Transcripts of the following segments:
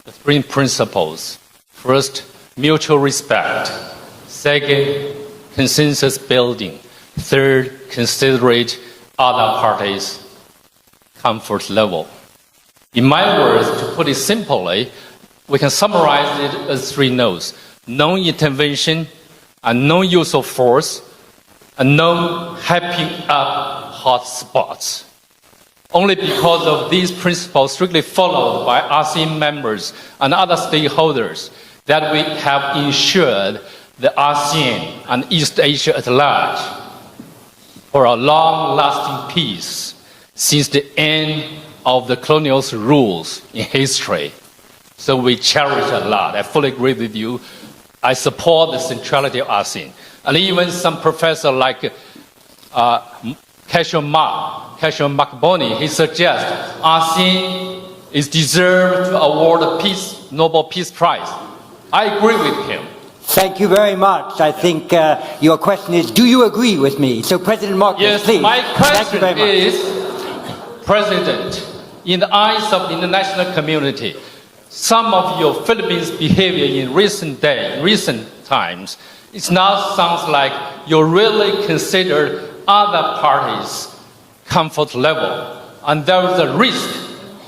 the three principles. First, mutual respect. Second, consensus building. Third, considerate other parties' comfort level. In my words, to put it simply, we can summarize it as three no's: non-intervention, and non-use of force, and non-hyping up hot spots. Only because of these principles strictly followed by ASEAN members and other stakeholders that we have ensured the ASEAN and East Asia at large for a long-lasting peace since the end of the colonial rules in history. So we cherish a lot. I fully agree with you. I support the centrality of ASEAN. And even some professor like Cashion Makboni, he suggests ASEAN is deserved to award a Nobel Peace Prize. I agree with him. Thank you very much. I think your question is, do you agree with me? So President Marcos, yes, please. My question Thank you very much. is, President, in the eyes of the international community, some of your Philippines' behavior in recent times, it now sounds like you really consider other parties' comfort level, and there is a risk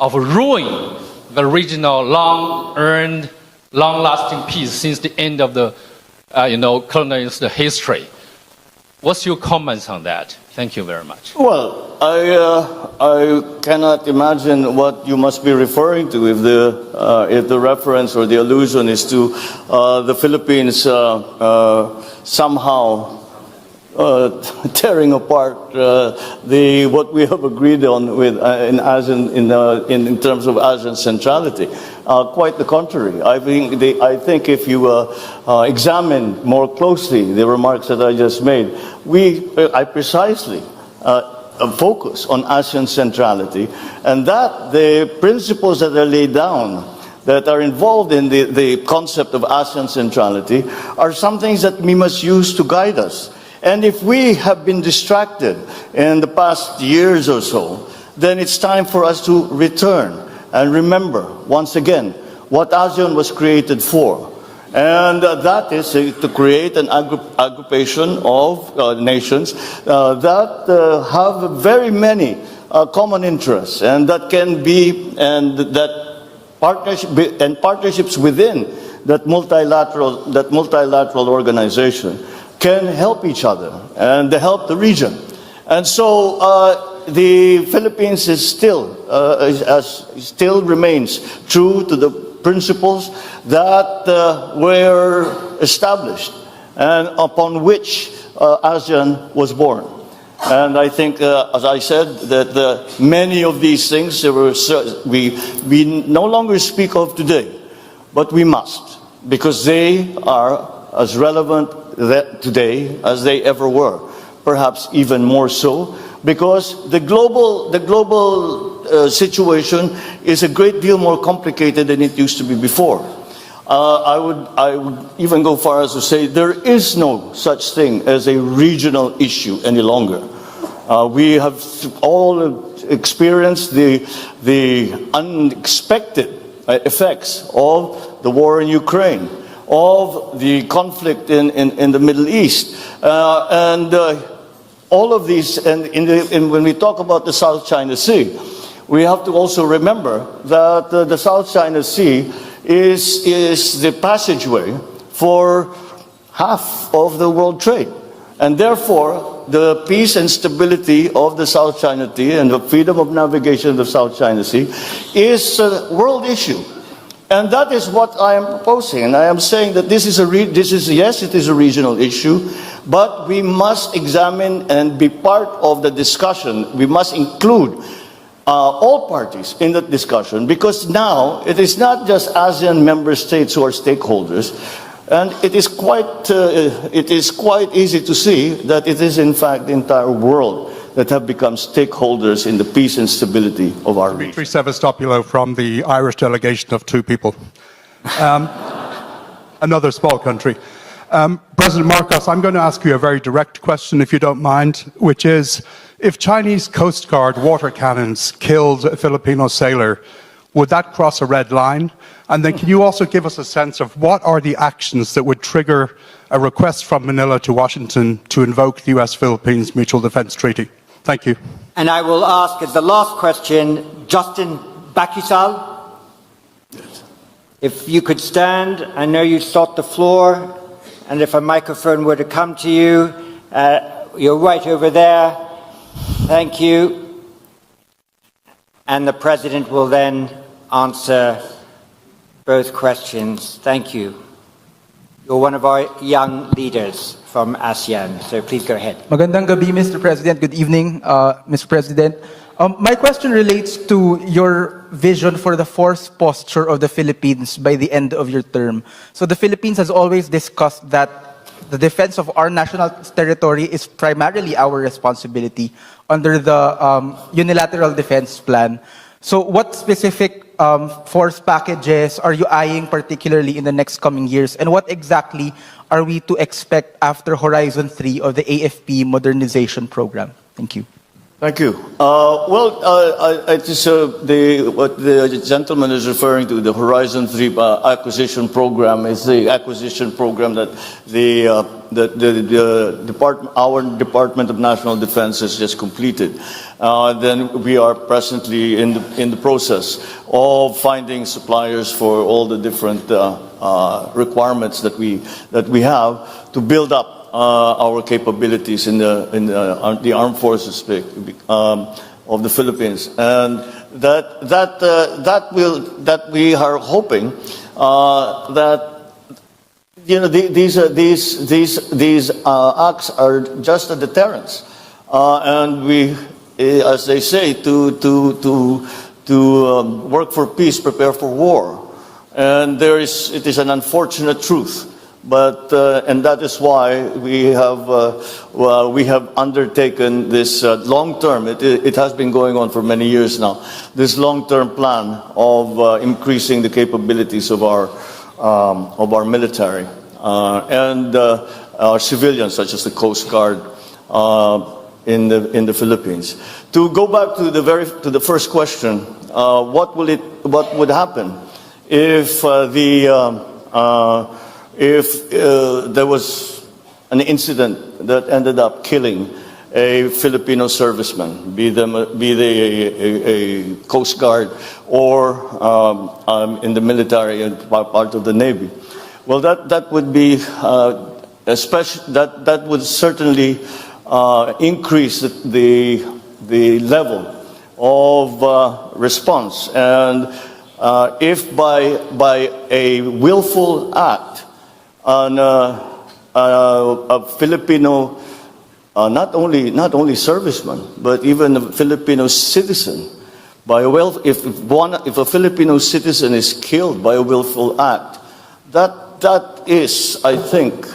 of ruining the regional long-earned, long-lasting peace since the end of the colonial history. What's your comments on that? Thank you very much. Well, I cannot imagine what you must be referring to if the reference or the allusion is to the Philippines somehow tearing apart what we have agreed on with in ASEAN in terms of ASEAN centrality. Quite the contrary. I think if you examine more closely the remarks that I just made, I precisely focus on ASEAN centrality, and that the principles that are laid down that are involved in the concept of ASEAN centrality are some things that we must use to guide us. And if we have been distracted in the past years or so, then it's time for us to return and remember, once again, what ASEAN was created for. And that is to create an aggregation of nations that have very many common interests, and that can be, and that partnerships within that multilateral organization can help each other and help the region. And so the Philippines is still remains true to the principles that were established and upon which ASEAN was born. And I think, as I said, that many of these things we no longer speak of today, but we must, because they are as relevant today as they ever were, perhaps even more so, because the global situation is a great deal more complicated than it used to be before. I would even go far as to say there is no such thing as a regional issue any longer. We have all experienced the unexpected effects of the war in Ukraine, of the conflict in the Middle East, and all of these, and when we talk about the South China Sea, we have to also remember that the South China Sea is the passageway for half of the world trade. And therefore, the peace and stability of the South China Sea and the freedom of navigation of the South China Sea is a world issue. And that is what I am proposing. And I am saying that yes, it is a regional issue, but we must examine and be part of the discussion. We must include all parties in that discussion, because now it is not just ASEAN member states who are stakeholders, and it is quite easy to see that it is in fact the entire world that have become stakeholders in the peace and stability of our region. Dimitri Sevastopoulos from the Irish delegation of two people. Another small country. President Marcos, I'm going to ask you a very direct question, if you don't mind, which is, if Chinese Coast Guard water cannons killed a Filipino sailor, would that cross a red line? And then can you also give us a sense of what are the actions that would trigger a request from Manila to Washington to invoke the US-Philippines Mutual Defense Treaty? Thank you. And I will ask as the last question, Justin Bakisal. If you could stand, I know you sought the floor, and if a microphone were to come to you, you're right over there. Thank you. And the President will then answer both questions. Thank you. You're one of our young leaders from ASEAN, so please go ahead. Magandang gabi, Mr. President. Good evening, Mr. President. My question relates to your vision for the force posture of the Philippines by the end of your term. So the Philippines has always discussed that the defense of our national territory is primarily our responsibility under the unilateral defense plan. So what specific force packages are you eyeing particularly in the next coming years? And what exactly are we to expect after Horizon 3 of the AFP modernization program? Thank you. Thank you. It is what the gentleman is referring to, the Horizon 3 acquisition program, is the acquisition program that our Department of National Defense has just completed. Then we are presently in the process of finding suppliers for all the different requirements that we have to build up our capabilities in the armed forces of the Philippines, and that we are hoping that these acts are just a deterrence, and we, as they say, to work for peace, prepare for war, and it is an unfortunate truth. But and that is why we have undertaken this long-term. It has been going on for many years now. This long-term plan of increasing the capabilities of our military and our civilians, such as the Coast Guard in the Philippines. To go back to the first question, what would happen if if there was an incident that ended up killing a Filipino serviceman, be they a Coast Guard or in the military and part of the Navy? Well, that would be that would certainly increase the level of response, and if by a willful act on a Filipino, not only serviceman, but even a Filipino citizen, if a Filipino citizen is killed by a willful act, that is, I think,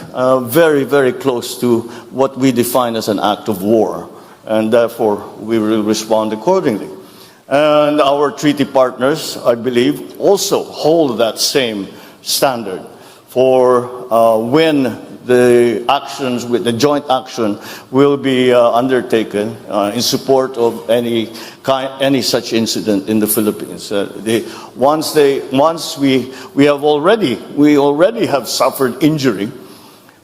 very, very close to what we define as an act of war, and therefore we will respond accordingly. And our treaty partners, I believe, also hold that same standard for when the actions, with the joint action, will be undertaken in support of any such incident in the Philippines. Once we already have suffered injury,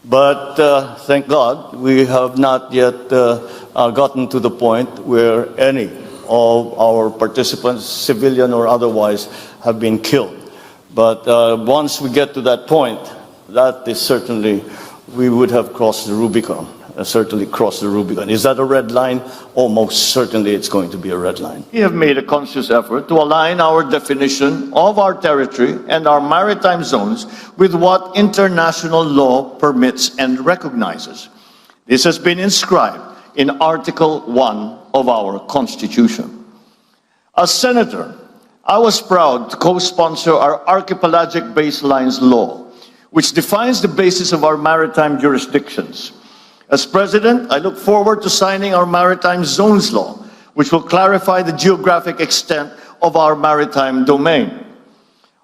but thank God we have not yet gotten to the point where any of our participants, civilian or otherwise, have been killed. But once we get to that point, that is certainly, we would have crossed the Rubicon, certainly crossed the Rubicon. Is that a red line? Oh, most certainly it's going to be a red line. We have made a conscious effort to align our definition of our territory and our maritime zones with what international law permits and recognizes. This has been inscribed in Article 1 of our Constitution. As Senator, I was proud to co-sponsor our Archipelagic Baselines Law, which defines the basis of our maritime jurisdictions. As President, I look forward to signing our Maritime Zones Law, which will clarify the geographic extent of our maritime domain.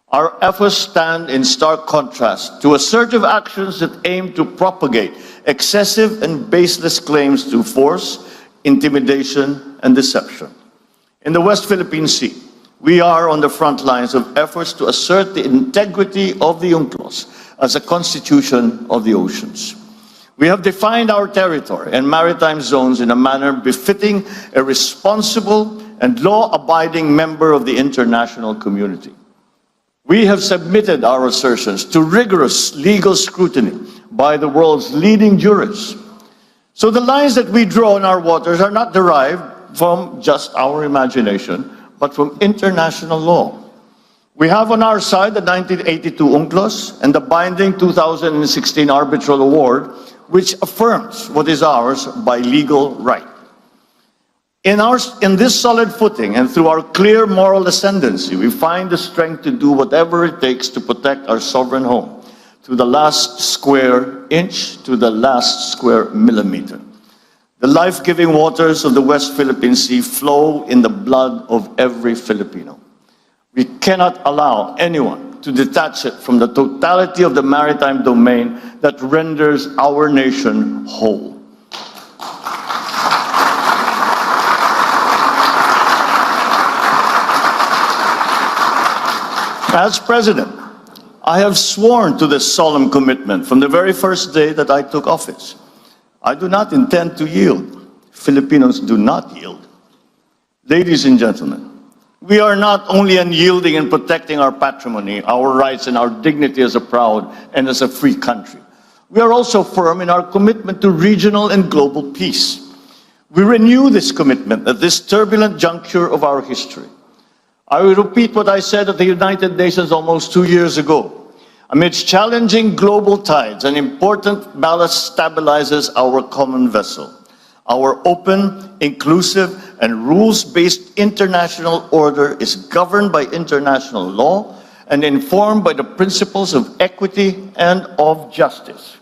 Our efforts stand in stark contrast to assertive actions that aim to propagate excessive and baseless claims through force, intimidation, and deception. In the West Philippine Sea, We are on the front lines of efforts to assert the integrity of the UNCLOS as a constitution of the oceans. We have defined our territory and maritime zones in a manner befitting a responsible and law-abiding member of the international community. We have submitted our assertions to rigorous legal scrutiny by the world's leading jurists. So the lines that we draw in our waters are not derived from just our imagination, but from international law. We have on our side the 1982 UNCLOS and the binding 2016 arbitral award, which affirms what is ours by legal right. In this solid footing and through our clear moral ascendancy, we find the strength to do whatever it takes to protect our sovereign home, to the last square inch, to the last square millimeter. The life-giving waters of the West Philippine Sea flow in the blood of every Filipino. We cannot allow anyone to detach it from the totality of the maritime domain that renders our nation whole. As President, I have sworn to this solemn commitment from the very first day that I took office. I do not intend to yield. Filipinos do not yield. Ladies and gentlemen, we are not only unyielding in protecting our patrimony, our rights, and our dignity as a proud and as a free country. We are also firm in our commitment to regional and global peace. We renew this commitment at this turbulent juncture of our history. I will repeat what I said at the United Nations almost 2 years ago. Amidst challenging global tides, an important ballast stabilizes our common vessel. Our open, inclusive, and rules-based international order is governed by international law and informed by the principles of equity and of justice.